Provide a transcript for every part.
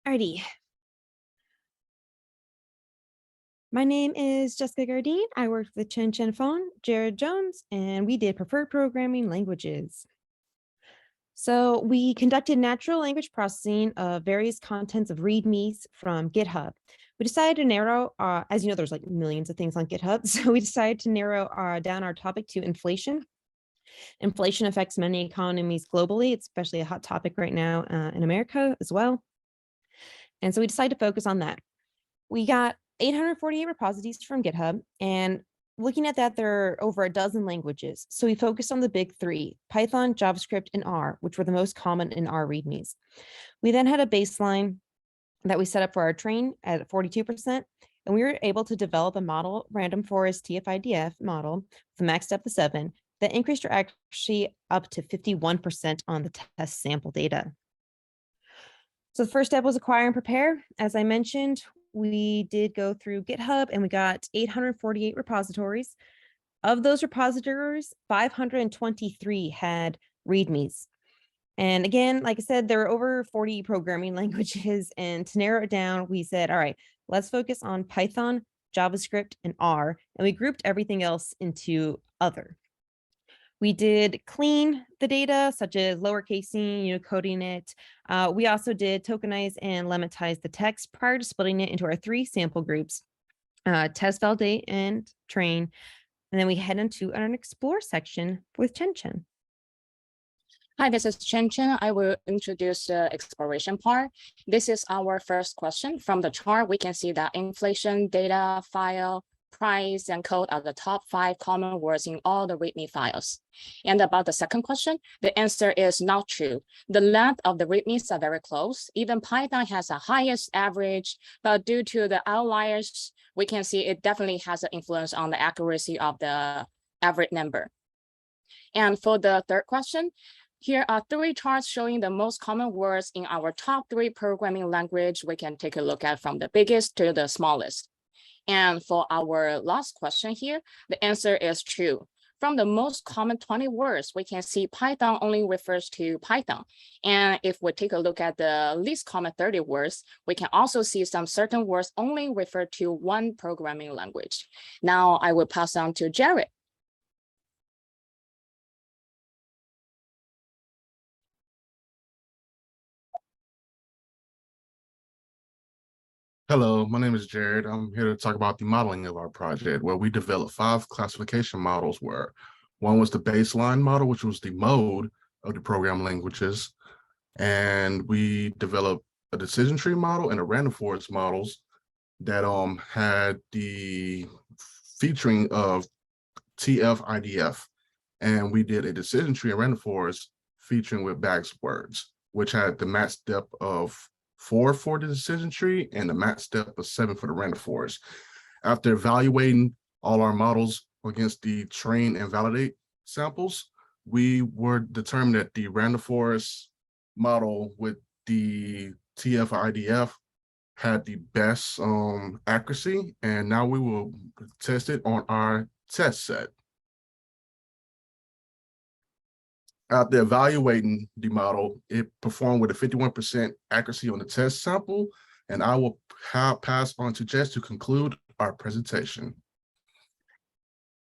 Alrighty. My name is Jessica Gardine. I worked with Chen Chen Fong, Jared Jones, and we did preferred programming languages. So we conducted natural language processing of various contents of READMEs from GitHub. We decided to narrow, as you know, there's like millions of things on GitHub. So we decided to narrow down our topic to inflation. Inflation affects many economies globally. It's especially a hot topic right now in America as well. And so we decided to focus on that. We got 848 repositories from GitHub, and looking at that, there are over a dozen languages. So we focused on the big three: Python, JavaScript, and R, which were the most common in our READMEs. We then had a baseline that we set up for our train at 42%, and we were able to develop a model, random forest TF-IDF model, with a max depth of 7, that increased our accuracy up to 51% on the test sample data. So the first step was acquire and prepare. As I mentioned, we did go through GitHub and we got 848 repositories. Of those repositories, 523 had READMEs. And again, like I said, there are over 40 programming languages. And to narrow it down, we said, all right, let's focus on Python, JavaScript, and R. And we grouped everything else into other. We did clean the data, such as lowercasing, coding it. We also did tokenize and lemmatize the text prior to splitting it into our 3 sample groups, test, validate, and train. And then we head into an explore section with Chen Chen. Hi, this is Chen Chen. I will introduce the exploration part. This is our first question. From the chart, we can see that inflation, data, file, price, and code are the top 5 common words in all the README files. And about the second question, the answer is not true. The length of the READMEs are very close. Even Python has the highest average, but due to the outliers, we can see it definitely has an influence on the accuracy of the average number. And for the third question, here are 3 charts showing the most common words in our top 3 programming language. We can take a look at from the biggest to the smallest. And for our last question here, the answer is true. From the most common 20 words, we can see Python only refers to Python. And if we take a look at the least common 30 words, we can also see some certain words only refer to one programming language. Now I will pass on to Jared. Hello, my name is Jared. I'm here to talk about the modeling of our project, where we developed 5 classification models, where one was the baseline model, which was the mode of the program languages. And we developed a decision tree model and a random forest models that had the featuring of TF-IDF. And we did a decision tree and random forest featuring with bags words, which had the max depth of 4 for the decision tree and the max depth of 7 for the random forest. After evaluating all our models against the train and validate samples, we were determined that the random forest model with the TF-IDF had the best accuracy, and now we will test it on our test set. After evaluating the model, it performed with a 51% accuracy on the test sample, and I will pass on to Jess to conclude our presentation.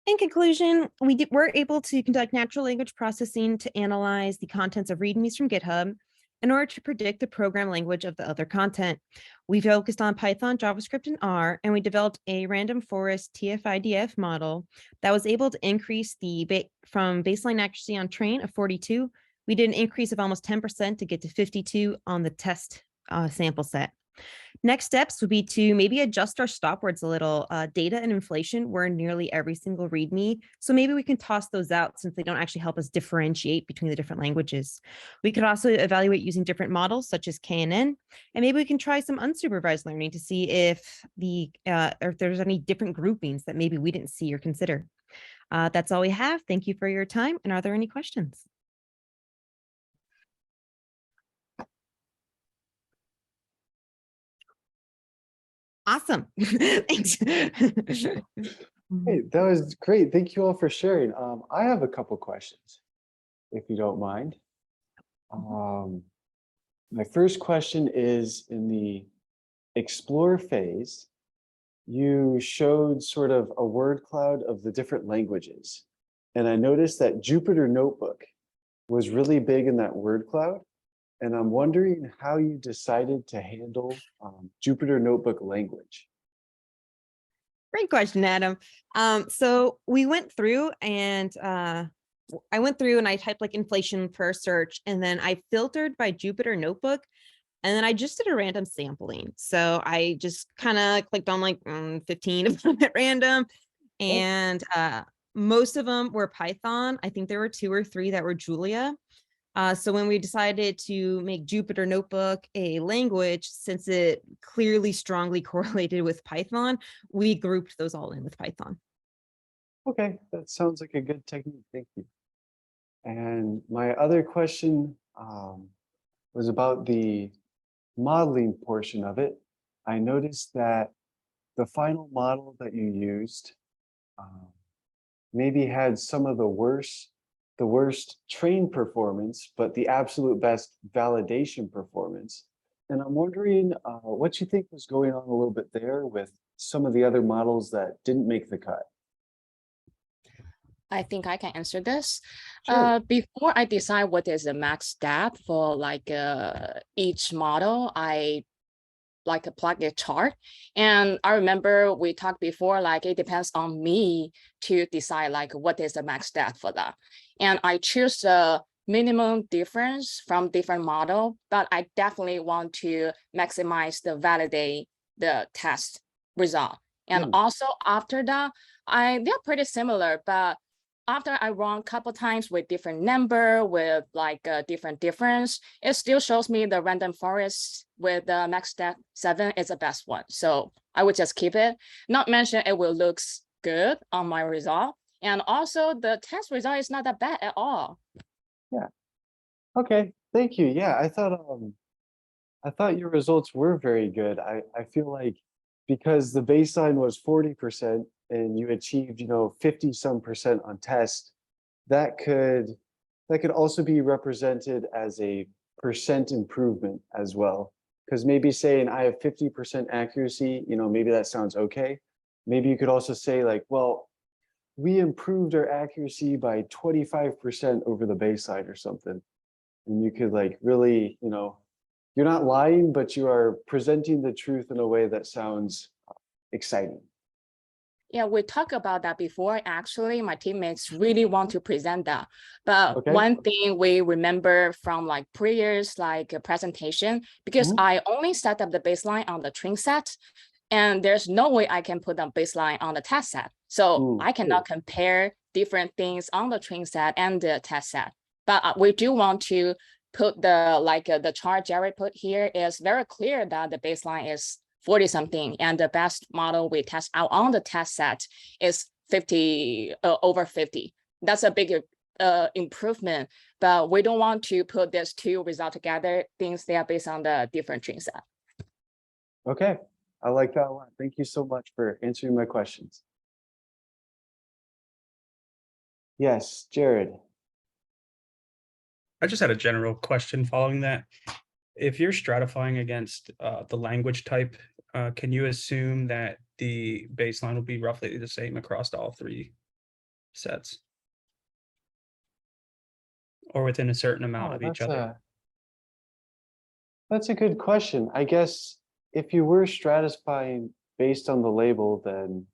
In conclusion, we were able to conduct natural language processing to analyze the contents of READMEs from GitHub in order to predict the program language of the other content. We focused on Python, JavaScript, and R, and we developed a random forest TF-IDF model that was able to increase the from baseline accuracy on train of 42. We did an increase of almost 10% to get to 52 on the test sample set. Next steps would be to maybe adjust our stop words a little. Data and inflation were in nearly every single README, so maybe we can toss those out since they don't actually help us differentiate between the different languages. We could also evaluate using different models such as KNN, and maybe we can try some unsupervised learning to see if there's any different groupings that maybe we didn't see or consider. That's all we have. Thank you for your time. And are there any questions? Awesome. Thanks. Hey, that was great. Thank you all for sharing. I have a couple questions, if you don't mind. My first question is, in the explore phase, you showed sort of a word cloud of the different languages. And I noticed that Jupyter Notebook was really big in that word cloud. And I'm wondering how you decided to handle Jupyter Notebook language. Great question, Adam. So we went through and I went through and I typed like inflation per search, and then I filtered by Jupyter Notebook, and then I just did a random sampling. So I just kind of clicked on like 15 of them at random, and most of them were Python. I think there were 2 or 3 that were Julia. So when we decided to make Jupyter Notebook a language, since it clearly strongly correlated with Python, we grouped those all in with Python. Okay, that sounds like a good technique. Thank you. And my other question was about the modeling portion of it. I noticed that the final model that you used maybe had some of the worst train performance, but the absolute best validation performance. And I'm wondering what you think was going on a little bit there with some of the other models that didn't make the cut. I think I can answer this. Sure. Before I decide what is the max stat for like each model, I like plug a chart. And I remember we talked before, like it depends on me to decide like what is the max stat for that. And I choose the minimum difference from different model, but I definitely want to maximize the validate the test result. And also after that, they're pretty similar, but after I run a couple times with different number, with like a different difference, it still shows me the random forest with the max stat 7 is the best one. So I would just keep it. Not mention it will looks good on my result. And also the test result is not that bad at all. Yeah. Okay. Thank you. Yeah, I thought your results were very good. I feel like because the baseline was 40% and you achieved, 50 some percent on test, that could also be represented as a percent improvement as well. Because maybe saying I have 50% accuracy, maybe that sounds okay. Maybe you could also say like, well, we improved our accuracy by 25% over the baseline or something. And you could like really, you're not lying, but you are presenting the truth in a way that sounds exciting. Yeah, we talked about that before. Actually, my teammates really want to present that. But Okay. one thing we remember from like previous like presentation, because I only set up the baseline on the train set, and there's no way I can put the baseline on the test set. So I cannot compare different things on the train set and the test set. But we do want to put the chart Jared put here is very clear that the baseline is 40 something, and the best model we test out on the test set is 50 over 50. That's a bigger improvement, but we don't want to put these 2 results together, things they are based on the different train set. Okay, I like that a lot. Thank you so much for answering my questions. Yes, Jared. I just had a general question following that. If you're stratifying against the language type, can you assume that the baseline will be roughly the same across all 3 sets? Or within a certain amount of each other? That's a good question. I guess if you were stratifying based on the label, then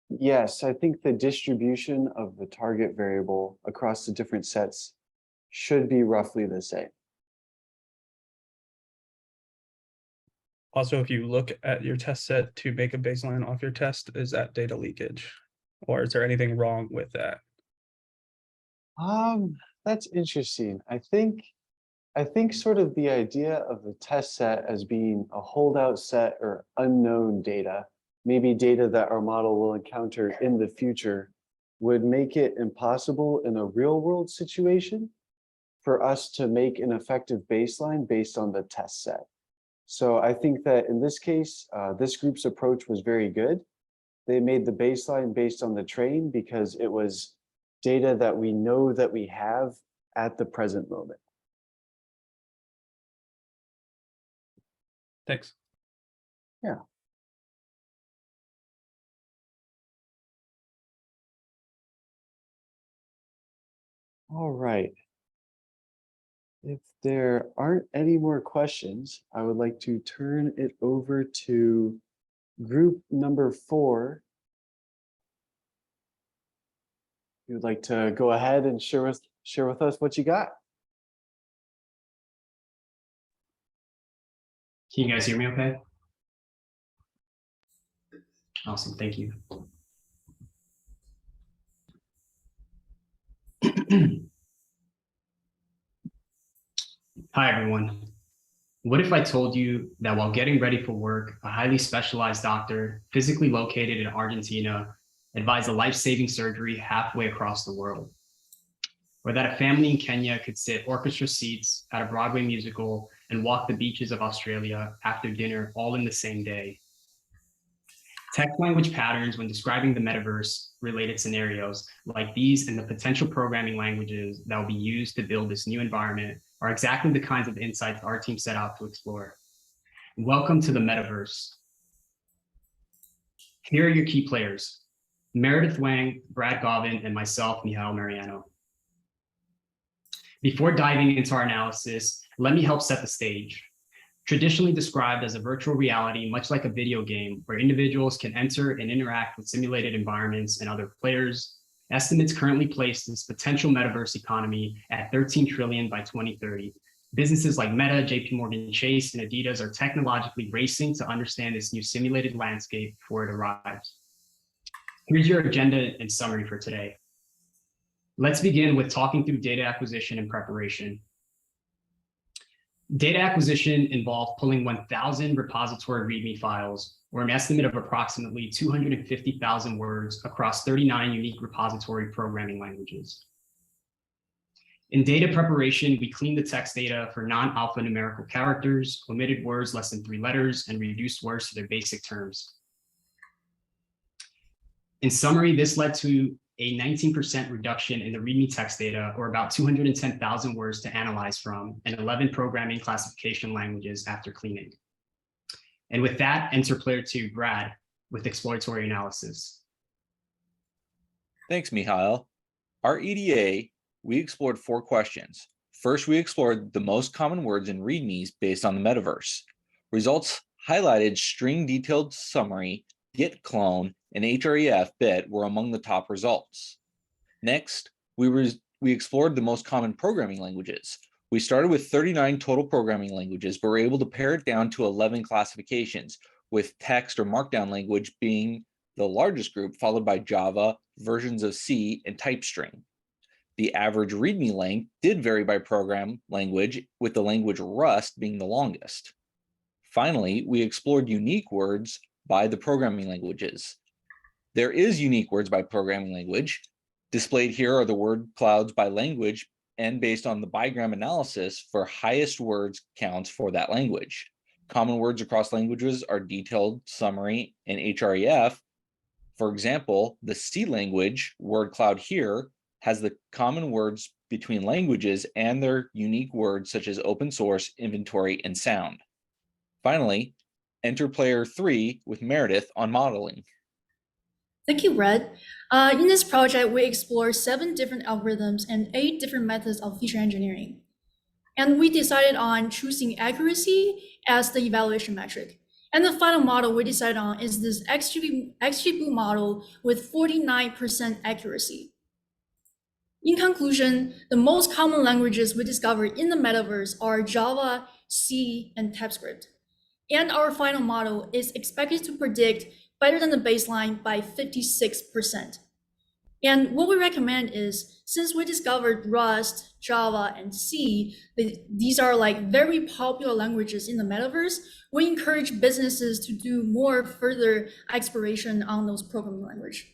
yes, I think the distribution of the target variable across the different sets should be roughly the same. Also, if you look at your test set to make a baseline off your test, is that data leakage? Or is there anything wrong with that? That's interesting. I think sort of the idea of the test set as being a holdout set or unknown data, maybe data that our model will encounter in the future, would make it impossible in a real world situation for us to make an effective baseline based on the test set. So I think that in this case, this group's approach was very good. They made the baseline based on the train because it was data that we know that we have at the present moment. Thanks. All right. If there aren't any more questions, I would like to turn it over to group number 4. You would like to go ahead and share with us what you got. Can you guys hear me okay? Awesome, thank you. Hi, everyone. What if I told you that while getting ready for work, a highly specialized doctor physically located in Argentina advised a life-saving surgery halfway across the world? Or that a family in Kenya could sit orchestra seats at a Broadway musical and walk the beaches of Australia after dinner all in the same day? Text language patterns when describing the metaverse related scenarios like these and the potential programming languages that will be used to build this new environment are exactly the kinds of insights our team set out to explore. Welcome to the metaverse. Here are your key players: Meredith Wang, Brad Govin, and myself, Mihail Mariano. Before diving into our analysis, let me help set the stage. Traditionally described as a virtual reality, much like a video game where individuals can enter and interact with simulated environments and other players, estimates currently place this potential metaverse economy at 13 trillion by 2030. Businesses like Meta, JP Morgan Chase, and Adidas are technologically racing to understand this new simulated landscape before it arrives. Here's your agenda and summary for today. Let's begin with talking through data acquisition and preparation. Data acquisition involved pulling 1,000 repository README files, or an estimate of approximately 250,000 words across 39 unique repository programming languages. In data preparation, we cleaned the text data for non-alphanumerical characters, omitted words less than 3 letters, and reduced words to their basic terms. In summary, this led to a 19% reduction in the README text data, or about 210,000 words to analyze from, and 11 programming classification languages after cleaning. And with that, enter player 2, Brad, with exploratory analysis. Thanks, Mihail. Our EDA, we explored 4 questions. First, we explored the most common words in READMEs based on the metaverse. Results highlighted string detailed summary, git clone, and href bit were among the top results. Next, we explored the most common programming languages. We started with 39 total programming languages, but were able to pare it down to 11 classifications, with text or markdown language being the largest group, followed by Java, versions of C, and type string. The average README length did vary by program language, with the language Rust being the longest. Finally, we explored unique words by the programming languages. There is unique words by programming language. Displayed here are the word clouds by language and based on the bigram analysis for highest words counts for that language. Common words across languages are detailed, summary, and href. For example, the C language word cloud here has the common words between languages and their unique words such as open source, inventory, and sound. Finally, enter player 3 with Meredith on modeling. Thank you, Brad. In this project, we explore 7 different algorithms and 8 different methods of feature engineering. And we decided on choosing accuracy as the evaluation metric. And the final model we decided on is this XGBoost model with 49% accuracy. In conclusion, the most common languages we discovered in the metaverse are Java, C, and TypeScript. And our final model is expected to predict better than the baseline by 56%. And what we recommend is, since we discovered Rust, Java, and C, these are like very popular languages in the metaverse, we encourage businesses to do more further exploration on those programming language.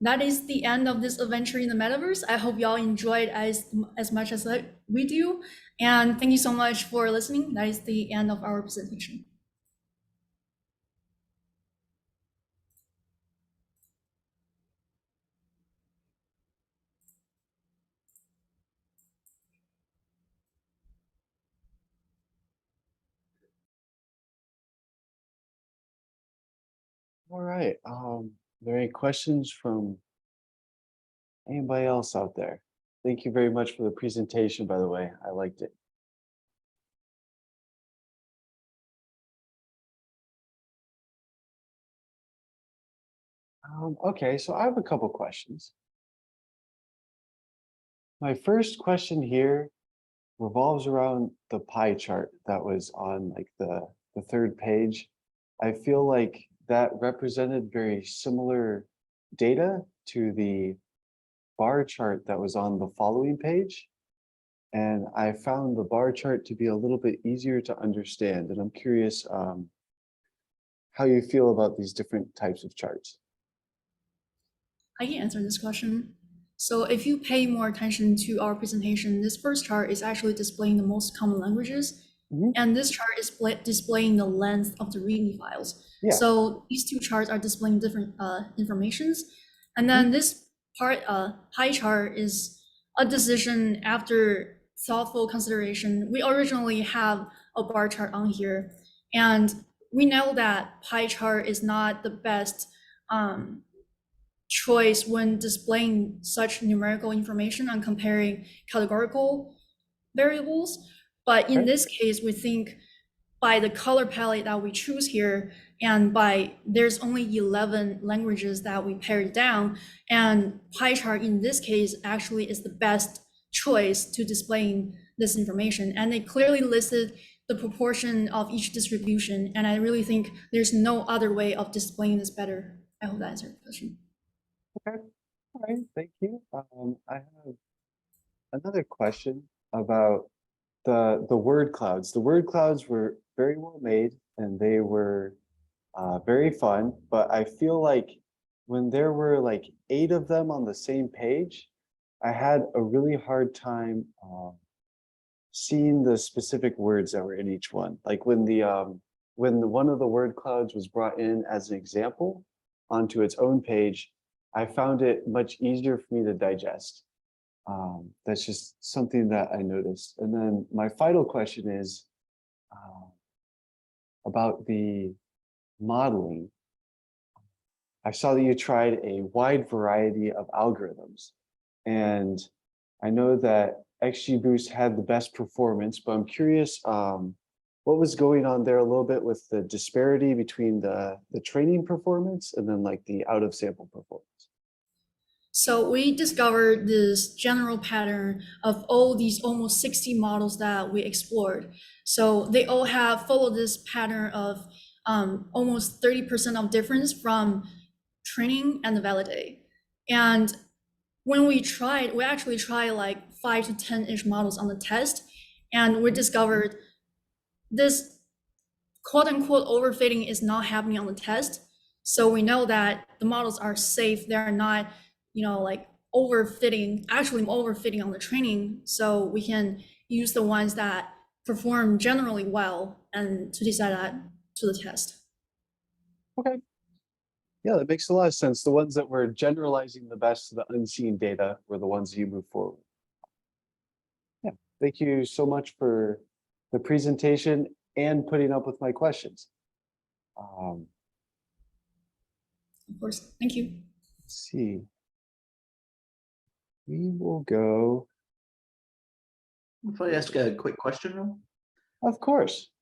That is the end of this adventure in the metaverse. I hope y'all enjoyed as much as we do. And thank you so much for listening. That is the end of our presentation. All right. Are there any questions from anybody else out there? Thank you very much for the presentation, by the way. I liked it. Okay, so I have a couple questions. My first question here revolves around the pie chart that was on like the third page. I feel like that represented very similar data to the bar chart that was on the following page. And I found the bar chart to be a little bit easier to understand. And I'm curious how you feel about these different types of charts. I can answer this question. So if you pay more attention to our presentation, this first chart is actually displaying the most common languages. Mhm. And this chart is displaying the length of the README files. Yeah. So these two charts are displaying different informations. And then this part, pie chart is a decision after thoughtful consideration. We originally have a bar chart on here, and we know that pie chart is not the best choice when displaying such numerical information and comparing categorical variables. But in Okay. this case, we think by the color palette that we choose here, and by there's only 11 languages that we pared down, and pie chart in this case actually is the best choice to displaying this information. And it clearly listed the proportion of each distribution. And I really think there's no other way of displaying this better. I hope that answered the question. Okay. All right. Thank you. I have another question about the word clouds. The word clouds were very well made and they were very fun, but I feel like when there were like 8 of them on the same page, I had a really hard time seeing the specific words that were in each one. Like when one of the word clouds was brought in as an example onto its own page, I found it much easier for me to digest. That's just something that I noticed. And then my final question is about the modeling. I saw that you tried a wide variety of algorithms, and I know that XGBoost had the best performance, but I'm curious what was going on there a little bit with the disparity between the training performance and then like the out of sample performance. So we discovered this general pattern of all these almost 60 models that we explored. So they all have followed this pattern of almost 30% of difference from training and validate. And when we actually tried like 5 to 10-ish models on the test, and we discovered this quote unquote overfitting is not happening on the test. So we know that the models are safe. They're not, like actually overfitting on the training. So we can use the ones that perform generally well and to decide that to the test. Okay. Yeah, that makes a lot of sense. The ones that were generalizing the best to the unseen data were the ones you move forward. Yeah, thank you so much for the presentation and putting up with my questions. Of course, thank you. Let's see. We will go. If I ask a quick question, Ron? Of course.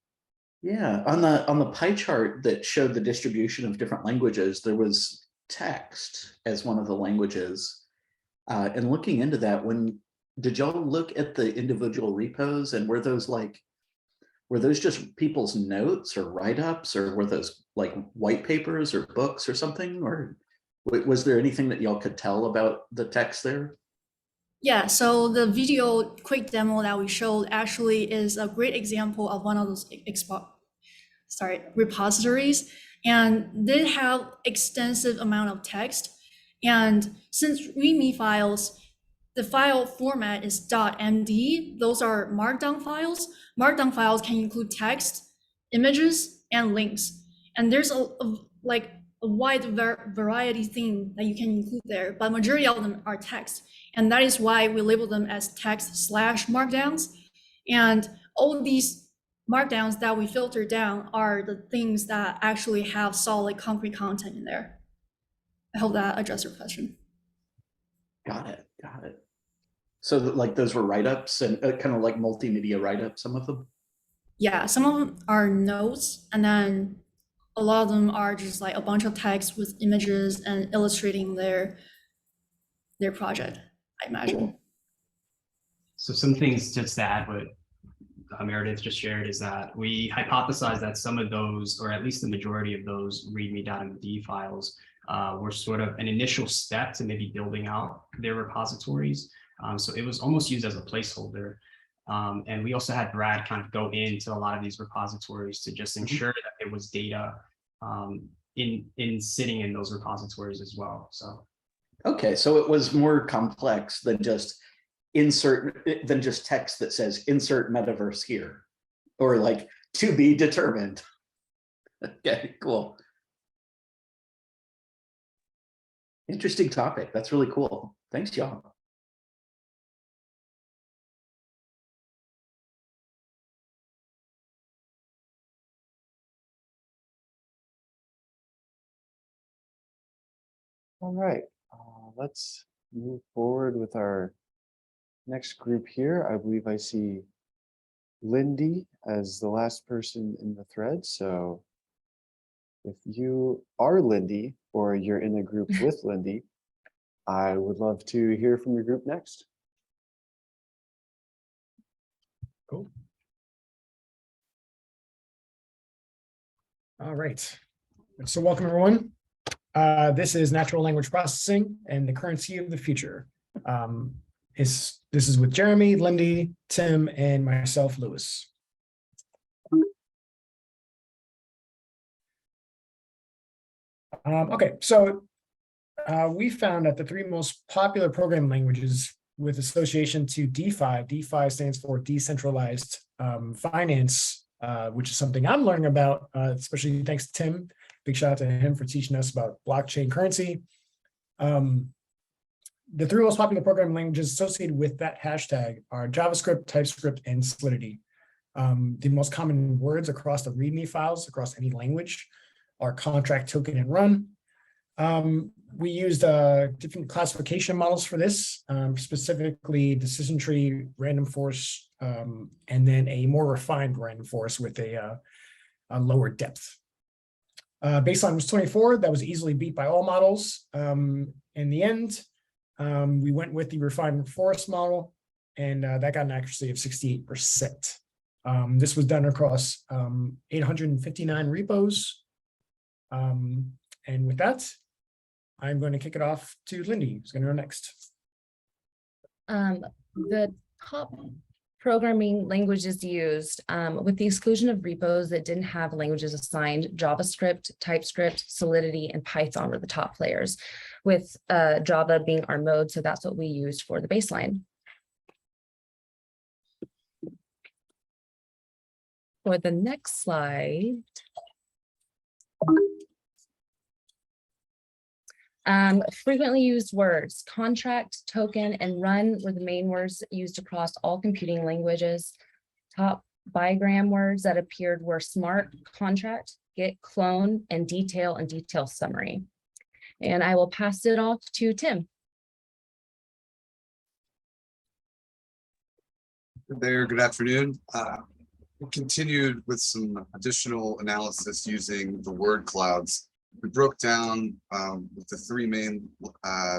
Yeah, on the pie chart that showed the distribution of different languages, there was text as one of the languages. And looking into that, did y'all look at the individual repos, and were those just people's notes or write-ups, or were those like white papers or books or something? Or was there anything that y'all could tell about the text there? Yeah, so the video quick demo that we showed actually is a great example of one of those repositories, and they have extensive amount of text. And since README files, the file format is .md, those are markdown files. Markdown files can include text, images, and links. And there's a wide variety thing that you can include there, but majority of them are text. And that is why we label them as text/markdowns. And all these markdowns that we filter down are the things that actually have solid concrete content in there. I hope that addressed your question. Got it. Got it. So like those were write-ups and kind of like multimedia write-ups, some of them? Yeah, some of them are notes, and then a lot of them are just like a bunch of text with images and illustrating their project, I imagine. So some things just to add what Meredith just shared is that we hypothesized that some of those, or at least the majority of those readme.md files were sort of an initial step to maybe building out their repositories. So it was almost used as a placeholder. And we also had Brad kind of go into a lot of these repositories to just ensure that there was data in sitting in those repositories as well. So Okay, so it was more complex than just text that says insert metaverse here, or like to be determined. Okay, cool. Interesting topic. That's really cool. Thanks, y'all. All right, let's move forward with our next group here. I believe I see Lindy as the last person in the thread. So if you are Lindy or you're in a group with Lindy, I would love to hear from your group next. Cool. All right. So welcome, everyone. This is natural language processing and the currency of the future. This is with Jeremy, Lindy, Tim, and myself, Lewis. Okay, so we found that the three most popular programming languages with association to DeFi stands for decentralized finance, which is something I'm learning about, especially thanks to Tim. Big shout out to him for teaching us about blockchain currency. The three most popular programming languages associated with that hashtag are JavaScript, TypeScript, and Solidity. The most common words across the README files across any language are contract, token, and run. We used different classification models for this, specifically decision tree, random forest, and then a more refined random forest with a lower depth. Baseline was 24. That was easily beat by all models. In the end, we went with the refined forest model, and that got an accuracy of 68%. This was done across 859 repos. And with that, I'm going to kick it off to Lindy, who's going to go next. The top programming languages used, with the exclusion of repos that didn't have languages assigned, JavaScript, TypeScript, Solidity, and Python were the top players, with Java being our mode. So that's what we used for the baseline. For the next slide, frequently used words, contract, token, and run were the main words used across all computing languages. Top bigram words that appeared were smart, contract, get, clone, and detail summary. And I will pass it off to Tim. Good there, good afternoon. We continued with some additional analysis using the word clouds. We broke down with the three main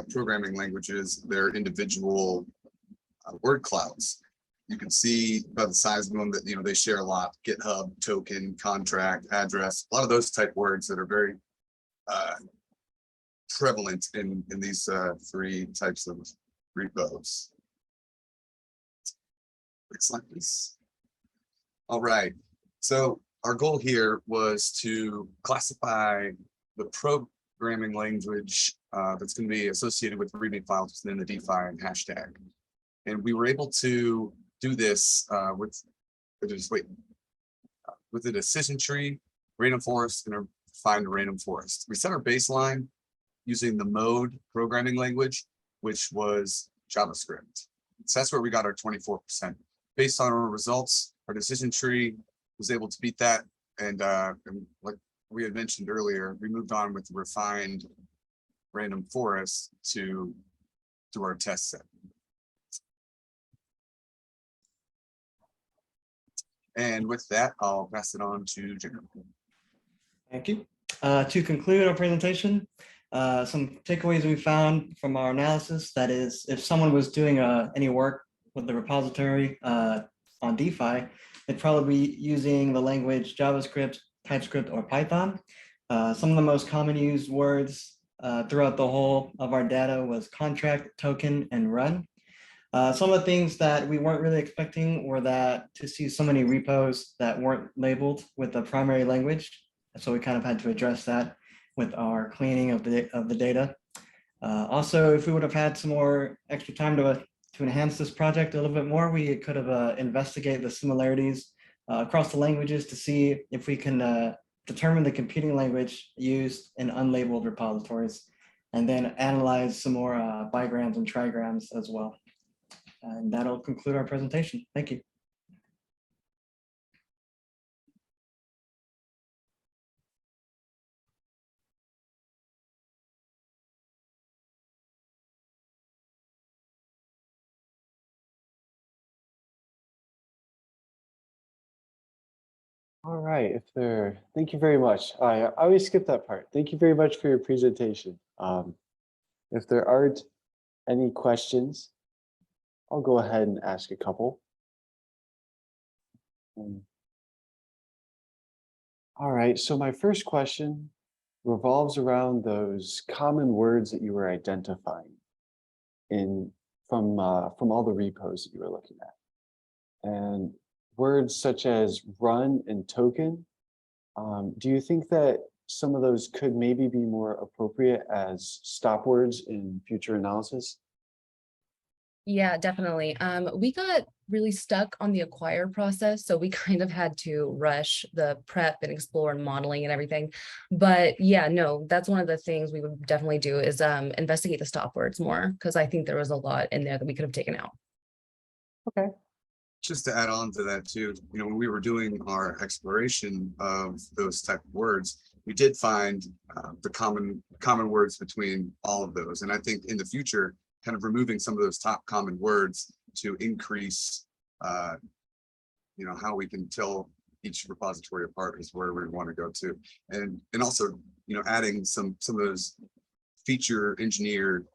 programming languages, their individual word clouds. You can see by the size of them that they share a lot: GitHub, token, contract, address, a lot of those type words that are very prevalent in these three types of repos. Next slide, please. All right, so our goal here was to classify the programming language that's going to be associated with README files within the DeFi hashtag. And we were able to do this with a decision tree, random forest, and a find random forest. We set our baseline using the mode programming language, which was JavaScript. So that's where we got our 24%. Based on our results, our decision tree was able to beat that. And like we had mentioned earlier, we moved on with refined random forest to our test set. And with that, I'll pass it on to Jacob. Thank you. To conclude our presentation, some takeaways we found from our analysis, that is, if someone was doing any work with the repository on DeFi, they'd probably be using the language JavaScript, TypeScript, or Python. Some of the most common used words throughout the whole of our data was contract, token, and run. Some of the things that we weren't really expecting were that to see so many repos that weren't labeled with the primary language. So we kind of had to address that with our cleaning of the data. Also, if we would have had some more extra time to enhance this project a little bit more, we could have investigated the similarities across the languages to see if we can determine the computing language used in unlabeled repositories, and then analyze some more bigrams and trigrams as well. And that'll conclude our presentation. Thank you. All right, thank you very much. I always skip that part. Thank you very much for your presentation. If there aren't any questions, I'll go ahead and ask a couple. All right, so my first question revolves around those common words that you were identifying from all the repos that you were looking at. And words such as run and token, do you think that some of those could maybe be more appropriate as stop words in future analysis? Yeah, definitely. We got really stuck on the acquire process, so we kind of had to rush the prep and explore and modeling and everything. But yeah, no, that's one of the things we would definitely do is investigate the stop words more, because I think there was a lot in there that we could have taken out. Okay. Just to add on to that too, when we were doing our exploration of those type of words, we did find the common words between all of those. And I think in the future, kind of removing some of those top common words to increase, how we can tell each repository apart is where we want to go to. And also, adding some of those feature engineered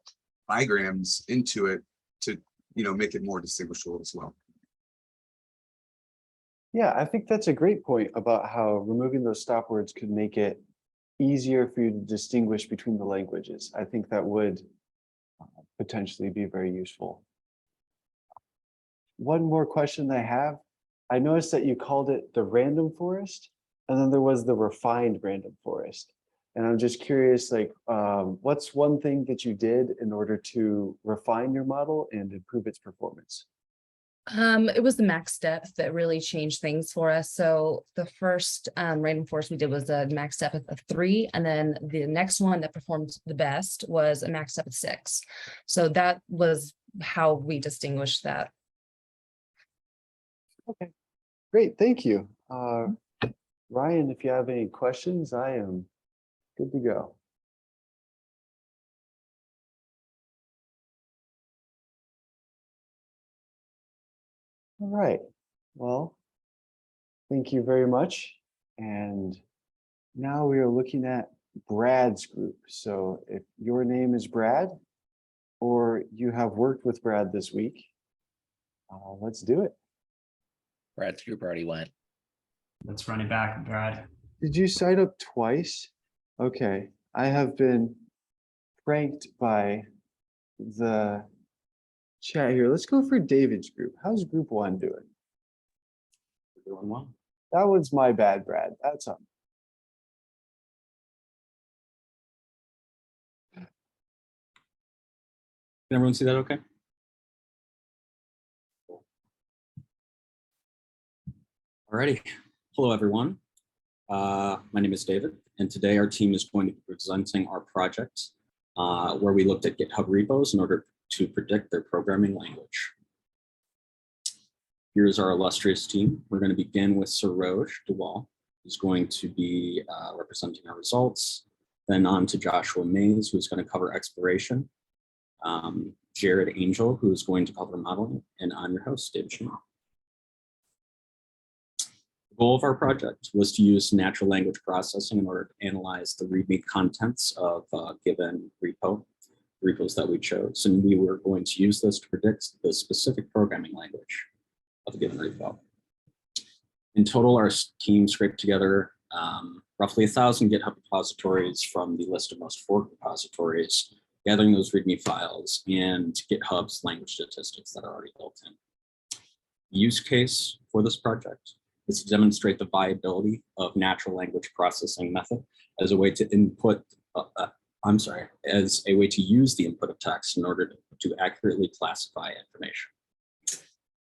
diagrams into it to, make it more distinguishable as well. Yeah, I think that's a great point about how removing those stop words could make it easier for you to distinguish between the languages. I think that would potentially be very useful. One more question I have. I noticed that you called it the random forest, and then there was the refined random forest. And I'm just curious, what's one thing that you did in order to refine your model and improve its performance? It was the max depth that really changed things for us. So the first random forest we did was a max depth of 3, and then the next one that performed the best was a max depth of 6. So that was how we distinguished that. Okay, great, thank you. Ryan, if you have any questions, I am good to go. All right, well, thank you very much. And now we are looking at Brad's group. So if your name is Brad, or you have worked with Brad this week, let's do it. Brad's group already went. Let's run it back, Brad. Did you sign up twice? Okay, I have been pranked by the chat here. Let's go for David's group. How's group 1 doing? Doing well. That was my bad, Brad. That's on. Can everyone see that okay? Alrighty. Hello, everyone. My name is David, and today our team is going to be presenting our project where we looked at GitHub repos in order to predict their programming language. Here's our illustrious team. We're going to begin with Saroj Dewal, who's going to be representing our results. Then on to Joshua Mays, who's going to cover exploration. Jared Angel, who is going to cover modeling. And I'm your host, David Schmidt. The goal of our project was to use natural language processing in order to analyze the README contents of a given repos that we chose. And we were going to use this to predict the specific programming language of a given repo. In total, our team scraped together roughly 1,000 GitHub repositories from the list of most forked repositories, gathering those README files and GitHub's language statistics that are already built in. The use case for this project is to demonstrate the viability of natural language processing method as a way to as a way to use the input of text in order to accurately classify information.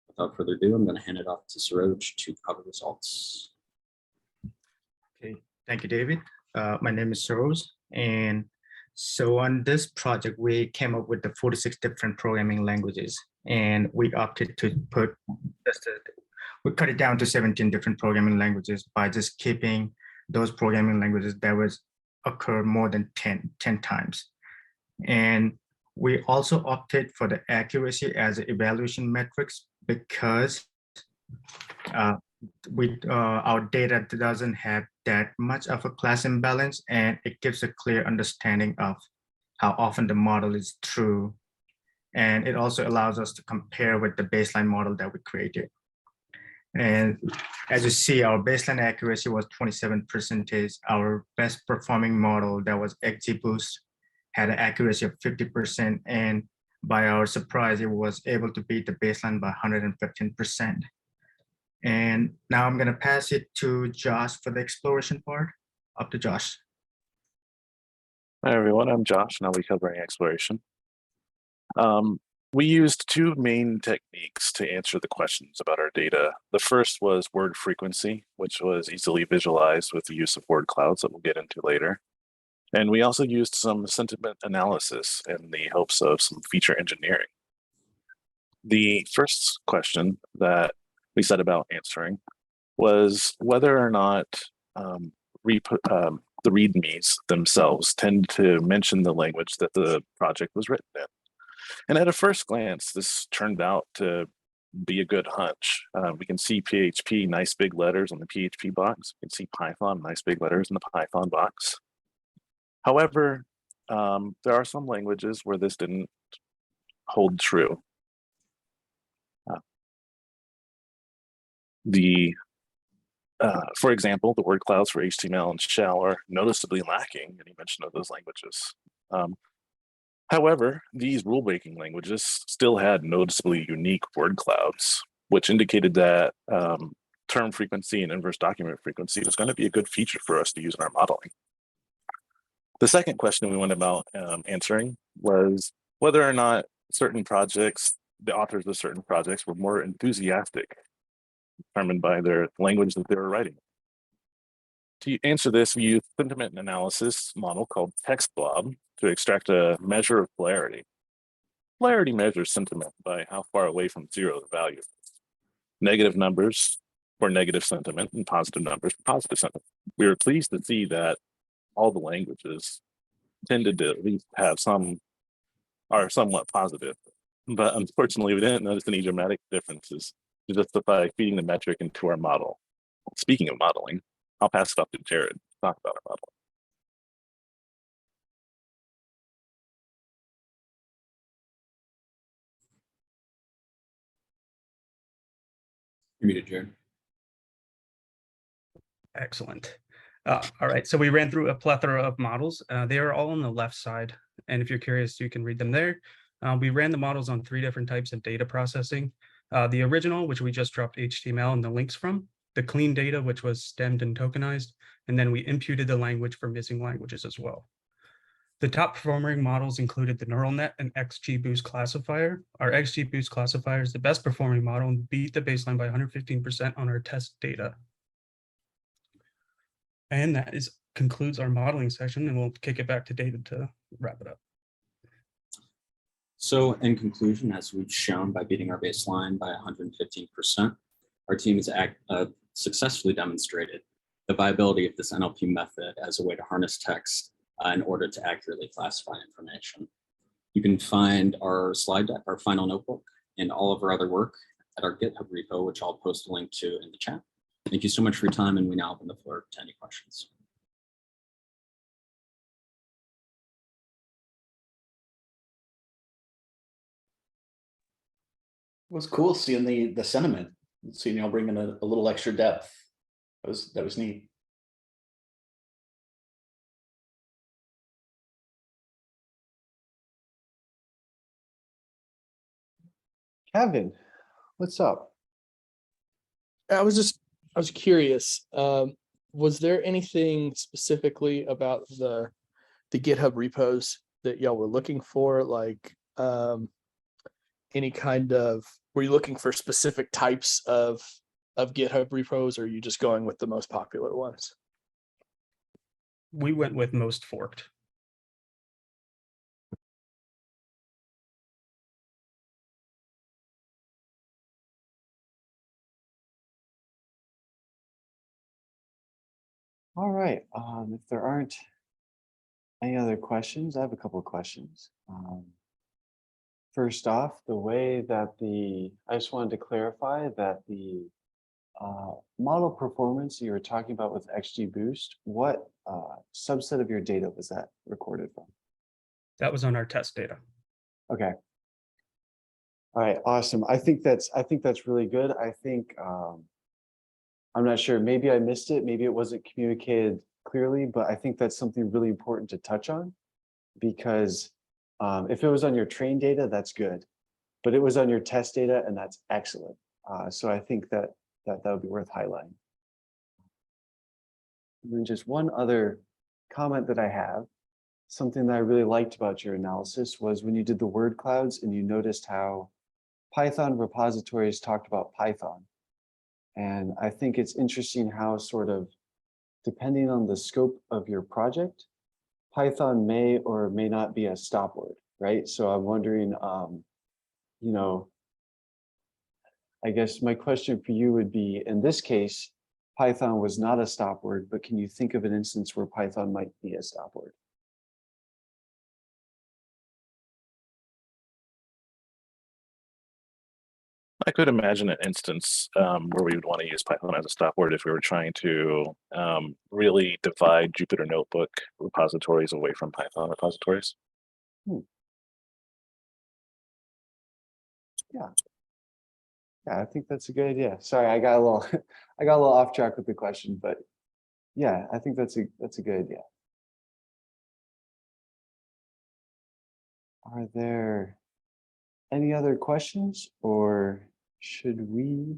Without further ado, I'm going to hand it off to Saroj to cover results. Okay, thank you, David. My name is Saroj, and so on this project, we came up with the 46 different programming languages, and we opted to we cut it down to 17 different programming languages by just keeping those programming languages that was occur more than 10 times. And we also opted for the accuracy as evaluation metrics because our data doesn't have that much of a class imbalance, and it gives a clear understanding of how often the model is true. And it also allows us to compare with the baseline model that we created. And as you see, our baseline accuracy was 27%. Our best performing model, that was XGBoost, had an accuracy of 50%. And by our surprise, it was able to beat the baseline by 115%. And now I'm going to pass it to Josh for the exploration part. Up to Josh. Hi, everyone. I'm Josh, and I'll be covering exploration. We used two main techniques to answer the questions about our data. The first was word frequency, which was easily visualized with the use of word clouds that we'll get into later. And we also used some sentiment analysis in the hopes of some feature engineering. The first question that we set about answering was whether or not the READMEs themselves tend to mention the language that the project was written in. And at a first glance, this turned out to be a good hunch. We can see PHP, nice big letters on the PHP box. We can see Python, nice big letters in the Python box. However, there are some languages where this didn't hold true. For example, the word clouds for HTML and shell are noticeably lacking any mention of those languages. However, these rule-breaking languages still had noticeably unique word clouds, which indicated that term frequency and inverse document frequency was going to be a good feature for us to use in our modeling. The second question we went about answering was whether or not certain projects, the authors of certain projects, were more enthusiastic, determined by their language that they were writing. To answer this, we used a sentiment analysis model called TextBlob to extract a measure of polarity. Polarity measures sentiment by how far away from zero the value is. Negative numbers for negative sentiment and positive numbers for positive sentiment. We were pleased to see that all the languages tended to at least have are somewhat positive. But unfortunately, we didn't notice any dramatic differences to justify feeding the metric into our model. Speaking of modeling, I'll pass it off to Jared to talk about our model. You're muted, Jared. Excellent. All right, so we ran through a plethora of models. They are all on the left side, and if you're curious, you can read them there. We ran the models on 3 different types of data processing. The original, which we just dropped HTML and the links from, the clean data, which was stemmed and tokenized, and then we imputed the language for missing languages as well. The top performing models included the neural net and XGBoost classifier. Our XGBoost classifier is the best performing model and beat the baseline by 115% on our test data. And that concludes our modeling session, and we'll kick it back to David to wrap it up. So in conclusion, as we've shown by beating our baseline by 115%, our team has successfully demonstrated the viability of this NLP method as a way to harness text in order to accurately classify information. You can find our slide deck, our final notebook, and all of our other work at our GitHub repo, which I'll post a link to in the chat. Thank you so much for your time, and we now open the floor to any questions. It was cool seeing the sentiment, seeing y'all bring in a little extra depth. That was neat. Kevin, what's up? I was curious. Was there anything specifically about the GitHub repos that y'all were looking for? Like any kind of, were you looking for specific types of GitHub repos, or are you just going with the most popular ones? We went with most forked. All right. If there aren't any other questions, I have a couple of questions. First off, the way that I just wanted to clarify that the model performance you were talking about with XGBoost, what subset of your data was that recorded from? That was on our test data. Okay. All right, awesome. I think that's really good. I think I'm not sure, maybe I missed it, maybe it wasn't communicated clearly, but I think that's something really important to touch on, because if it was on your train data, that's good, but it was on your test data, and that's excellent. So I think that would be worth highlighting. And then just one other comment that I have, something that I really liked about your analysis was when you did the word clouds and you noticed how Python repositories talked about Python. And I think it's interesting how sort of, depending on the scope of your project, Python may or may not be a stop word, right? So I'm wondering, you know, I guess my question for you would be, in this case, Python was not a stop word, but can you think of an instance where Python might be a stop word? I could imagine an instance where we would want to use Python as a stop word if we were trying to really divide Jupyter Notebook repositories away from Python repositories. Yeah. Yeah, I think that's a good idea. Sorry, I got a little I got a little off track with the question, but yeah, I think that's a good idea. Are there any other questions, or should we?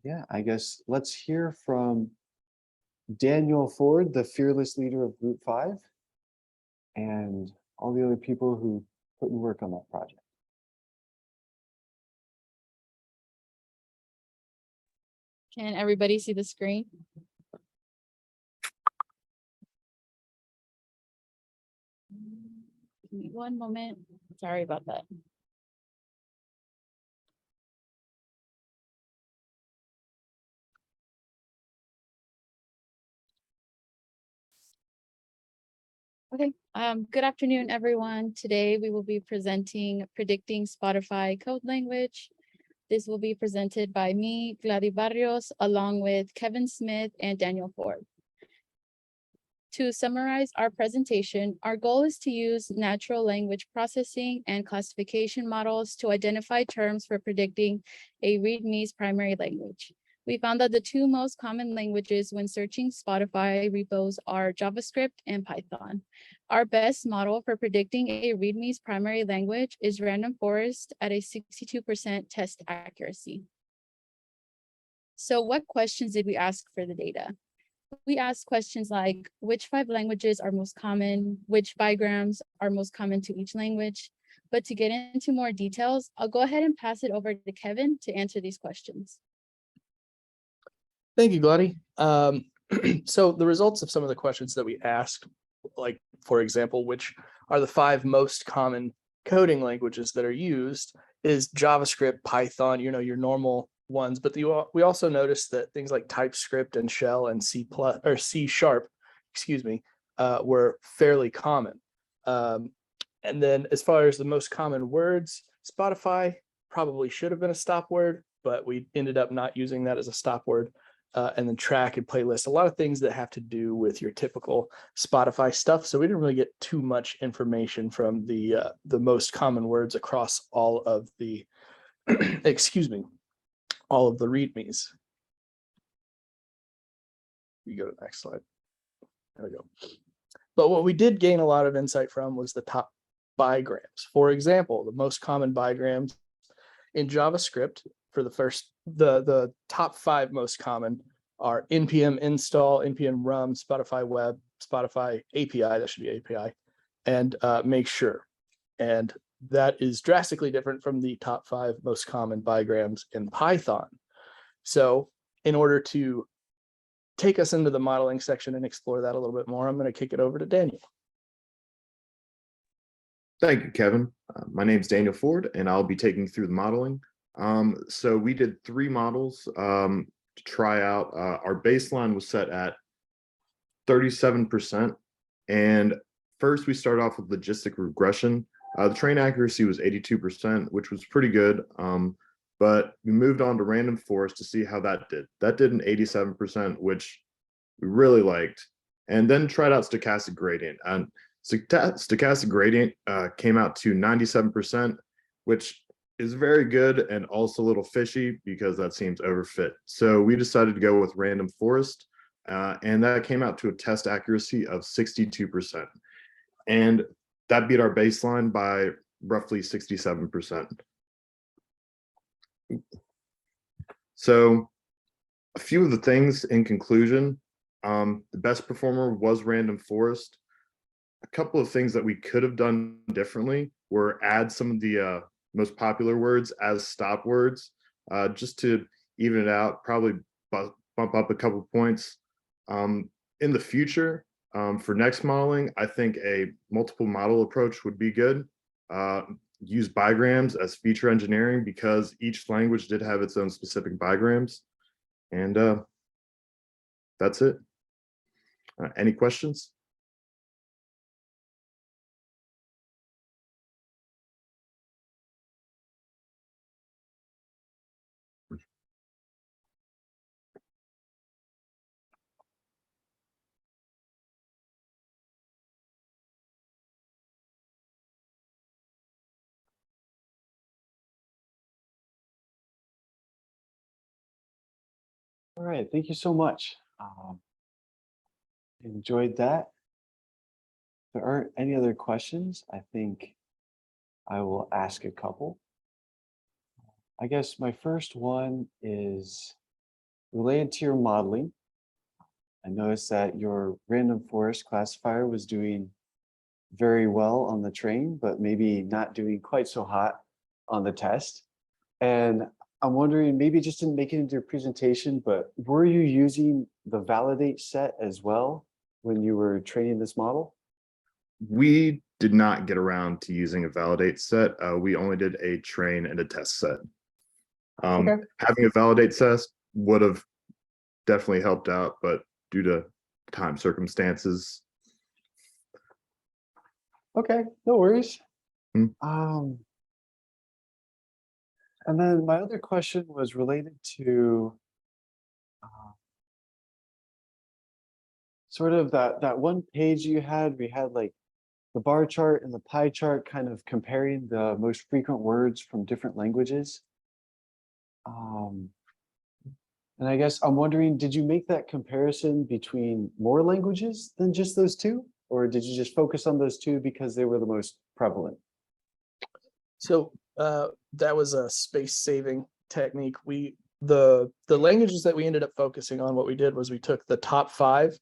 Yeah, I guess let's hear from Daniel Ford, the fearless leader of Group 5, and all the other people who put in work on that project. Can everybody see the screen? Give me one moment. Sorry about that. Okay, good afternoon, everyone. Today we will be presenting Predicting Spotify Code Language. This will be presented by me, Gladys Barrios, along with Kevin Smith and Daniel Ford. To summarize our presentation, our goal is to use natural language processing and classification models to identify terms for predicting a README's primary language. We found that the two most common languages when searching Spotify repos are JavaScript and Python. Our best model for predicting a README's primary language is Random Forest at a 62% test accuracy. So what questions did we ask for the data? We asked questions like, which 5 languages are most common? Which bigrams are most common to each language? But to get into more details, I'll go ahead and pass it over to Kevin to answer these questions. Thank you, Gladys. So the results of some of the questions that we asked, like, for example, which are the 5 most common coding languages that are used, is JavaScript, Python, your normal ones, but we also noticed that things like TypeScript and Shell and C+ or C#, excuse me, were fairly common. And then as far as the most common words, Spotify probably should have been a stop word, but we ended up not using that as a stop word. And then track and playlist, a lot of things that have to do with your typical Spotify stuff. So we didn't really get too much information from the most common words across all of the, excuse me, all of the READMEs. You go to the next slide. There we go. But what we did gain a lot of insight from was the top bigrams. For example, the most common bigrams in JavaScript for the top 5 most common are npm install, npm run, Spotify web, Spotify API, that should be API, and make sure. And that is drastically different from the top 5 most common bigrams in Python. So in order to take us into the modeling section and explore that a little bit more, I'm going to kick it over to Daniel. Thank you, Kevin. My name is Daniel Ford, and I'll be taking you through the modeling. So we did 3 models to try out. Our baseline was set at 37%. And first we started off with logistic regression. The train accuracy was 82%, which was pretty good. But we moved on to random forest to see how that did. That did an 87%, which we really liked. And then tried out stochastic gradient. And stochastic gradient came out to 97%, which is very good and also a little fishy because that seems overfit. So we decided to go with random forest, and that came out to a test accuracy of 62%. And that beat our baseline by roughly 67%. So a few of the things in conclusion, the best performer was random forest. A couple of things that we could have done differently were add some of the most popular words as stop words, just to even it out, probably bump up a couple points. In the future, for next modeling, I think a multiple model approach would be good. Use bigrams as feature engineering because each language did have its own specific bigrams. And that's it. Any questions? All right, thank you so much. Enjoyed that. If there aren't any other questions, I think I will ask a couple. I guess my first one is related to your modeling. I noticed that your random forest classifier was doing very well on the train, but maybe not doing quite so hot on the test. And I'm wondering, maybe it just didn't make it into your presentation, but were you using the validate set as well when you were training this model? We did not get around to using a validate set. We only did a train and a test set. Okay. Having a validate set would have definitely helped out, but due to time circumstances. Okay, no worries. And then my other question was related to sort of that one page you had. We had like the bar chart and the pie chart kind of comparing the most frequent words from different languages. And I guess I'm wondering, did you make that comparison between more languages than just those 2? Or did you just focus on those 2 because they were the most prevalent? So that was a space-saving technique. The languages that we ended up focusing on, what we did was we took the top 5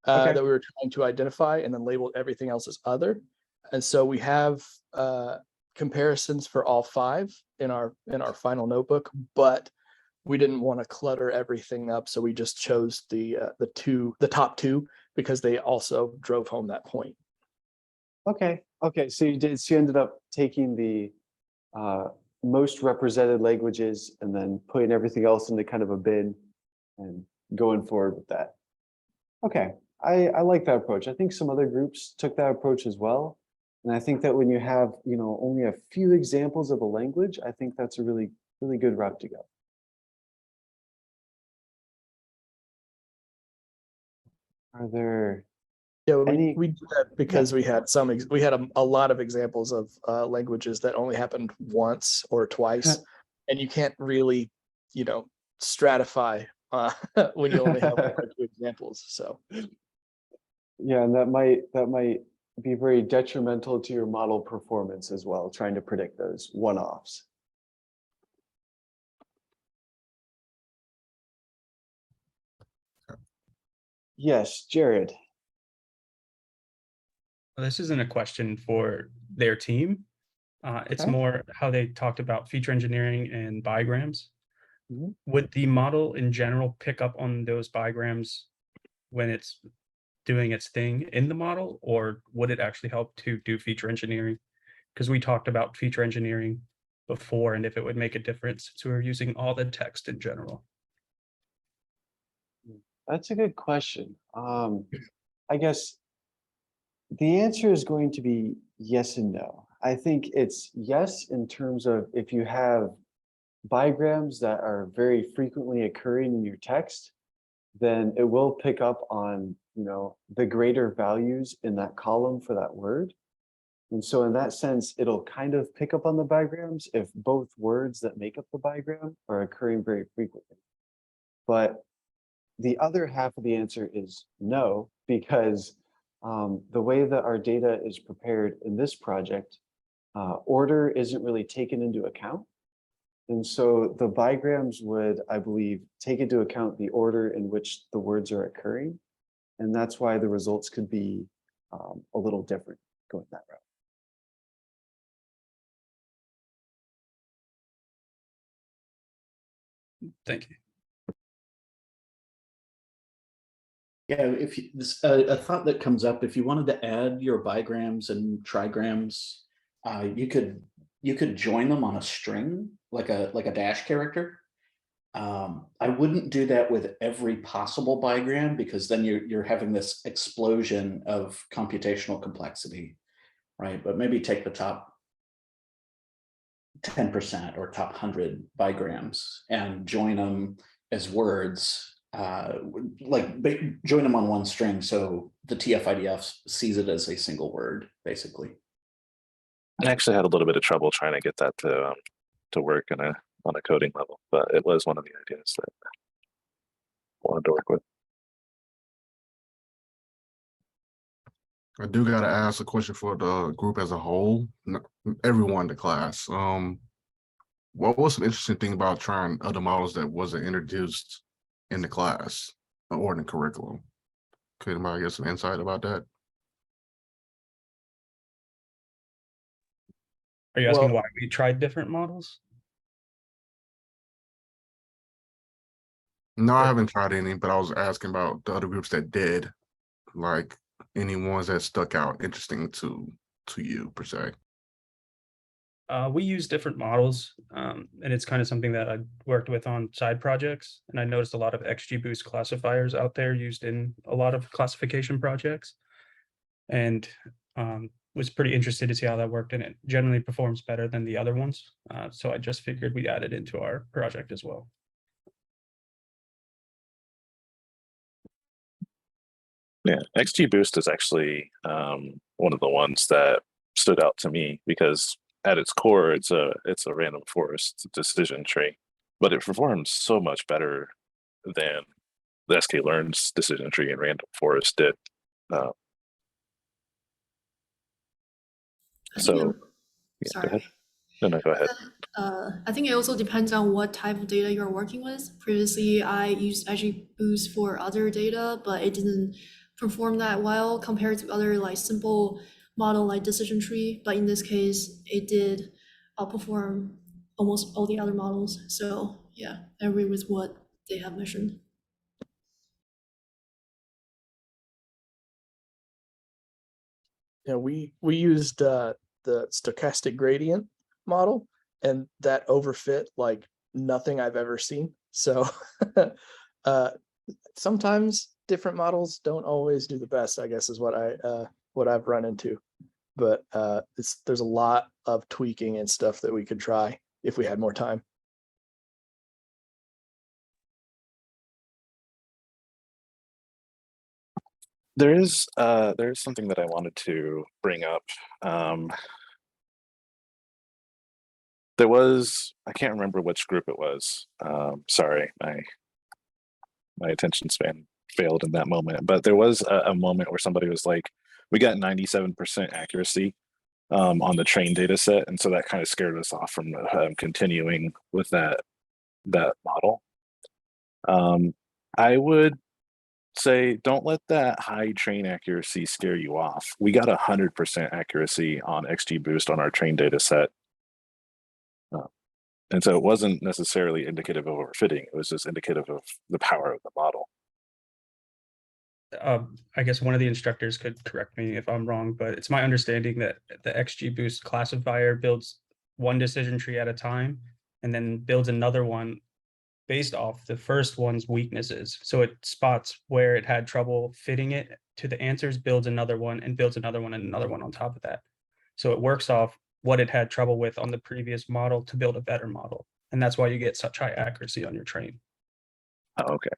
that we were trying to identify and then labeled everything else as other. And so we have comparisons for all 5 in our final notebook, but we didn't want to clutter everything up, so we just chose the top 2 because they also drove home that point. Okay. So you ended up taking the most represented languages and then putting everything else into kind of a bin and going forward with that. Okay, I like that approach. I think some other groups took that approach as well. And I think that when you have, only a few examples of a language, I think that's a really, really good route to go. Are there Yeah, we any? did that because we had we had a lot of examples of languages that only happened once or twice, and you can't really, stratify when you only have one or two examples. So Yeah, and that might be very detrimental to your model performance as well, trying to predict those one-offs. Yes, Jared. This isn't a question for their team. It's Okay. more how they talked about feature engineering and bigrams. Mhm. Would the model in general pick up on those bigrams when it's doing its thing in the model, or would it actually help to do feature engineering? Because we talked about feature engineering before and if it would make a difference since we were using all the text in general. That's a good question. I guess the answer is going to be yes and no. I think it's yes in terms of if you have bigrams that are very frequently occurring in your text, then it will pick up on, the greater values in that column for that word. And so in that sense, it'll kind of pick up on the bigrams if both words that make up the bigram are occurring very frequently. But the other half of the answer is no, because the way that our data is prepared in this project, order isn't really taken into account. And so the bigrams would, I believe, take into account the order in which the words are occurring. And that's why the results could be a little different going that route. Thank you. Yeah, if you, a thought that comes up, if you wanted to add your bigrams and trigrams, you could join them on a string, like a dash character. I wouldn't do that with every possible bigram because then you're having this explosion of computational complexity, right? But maybe take the top 10% or top 100 bigrams and join them as words, join them on one string so the TF-IDF sees it as a single word, basically. I actually had a little bit of trouble trying to get that to work on a coding level, but it was one of the ideas that I wanted to work with. I do gotta ask a question for the group as a whole, everyone in the class. What was some interesting thing about trying other models that wasn't introduced in the class or in the curriculum? Could anybody get some insight about that? Are you asking why we tried different models? No, I haven't tried any, but I was asking about the other groups that did, like any ones that stuck out interesting to you per se. We use different models, and it's kind of something that I worked with on side projects. And I noticed a lot of XGBoost classifiers out there used in a lot of classification projects, and was pretty interested to see how that worked. And it generally performs better than the other ones. So I just figured we'd add it into our project as well. Yeah, XGBoost is actually one of the ones that stood out to me because at its core, it's a random forest decision tree, but it performs so much better than the sklearn's decision tree and random forest did. So, yeah, go ahead. No, go ahead. I think it also depends on what type of data you're working with. Previously, I used XGBoost for other data, but it didn't perform that well compared to other simple model like decision tree. But in this case, it did outperform almost all the other models. So yeah, I agree with what they have mentioned. Yeah, we used the stochastic gradient model and that overfit like nothing I've ever seen. So sometimes different models don't always do the best, I guess, is what I've run into. But there's a lot of tweaking and stuff that we could try if we had more time. There's something that I wanted to bring up. There was, I can't remember which group it was. Sorry, my attention span failed in that moment. But there was a moment where somebody was like, we got 97% accuracy on the train data set. And so that kind of scared us off from continuing with that model. I would say don't let that high train accuracy scare you off. We got 100% accuracy on XGBoost on our train data set. And so it wasn't necessarily indicative of overfitting. It was just indicative of the power of the model. I guess one of the instructors could correct me if I'm wrong, but it's my understanding that the XGBoost classifier builds one decision tree at a time and then builds another one based off the first one's weaknesses. So it spots where it had trouble fitting it to the answers, builds another one, and builds another one and another one on top of that. So it works off what it had trouble with on the previous model to build a better model. And that's why you get such high accuracy on your train. Oh, okay.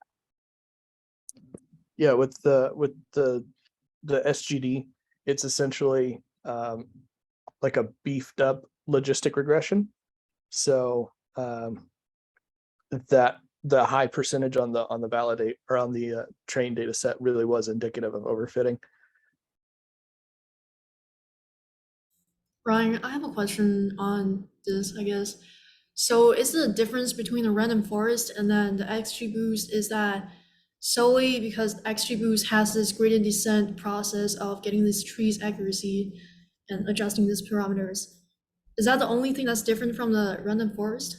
Yeah, with the SGD, it's essentially like a beefed up logistic regression. So that the high percentage on the validate or on the train data set really was indicative of overfitting. Ryan, I have a question on this, I guess. So is the difference between the random forest and then the XGBoost is that solely because XGBoost has this gradient descent process of getting these trees accuracy and adjusting these parameters? Is that the only thing that's different from the random forest?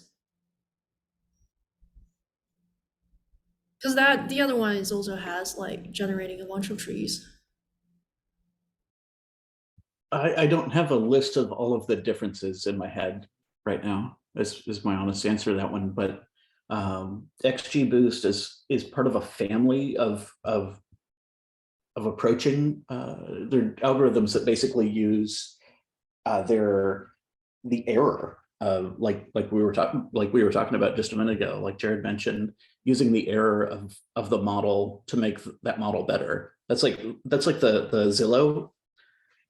Because the other one is also has like generating a bunch of trees. I don't have a list of all of the differences in my head right now. Is my honest answer to that one. But XGBoost is part of a family of approaching. They're algorithms that basically use the error like we were talking about just a minute ago, like Jared mentioned, using the error of the model to make that model better. That's like the Zillow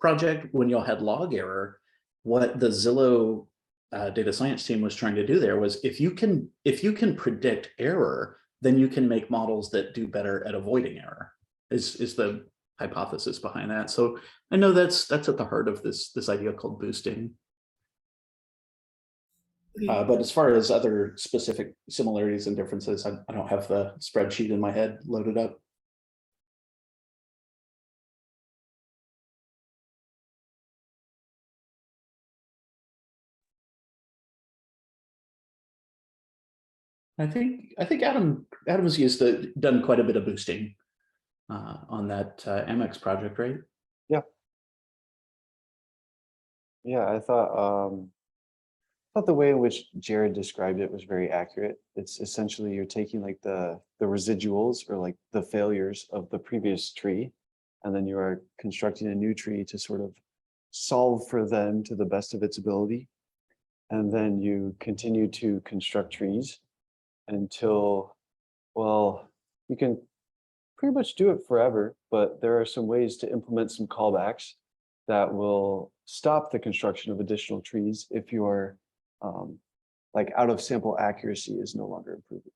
project when y'all had log error. What the Zillow data science team was trying to do there was if you can predict error, then you can make models that do better at avoiding error. Is the hypothesis behind that. So I know that's at the heart of this idea called boosting. But as far as other specific similarities and differences, I don't have the spreadsheet in my head loaded up. I think Adam's done quite a bit of boosting on that Amex project, right? Yeah, I thought the way in which Jared described it was very accurate. It's essentially you're taking like the residuals or like the failures of the previous tree, and then you are constructing a new tree to sort of solve for them to the best of its ability. And then you continue to construct trees until, well, you can pretty much do it forever, but there are some ways to implement some callbacks that will stop the construction of additional trees if your like out of sample accuracy is no longer improving.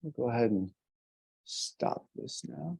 I'll go ahead and stop this now.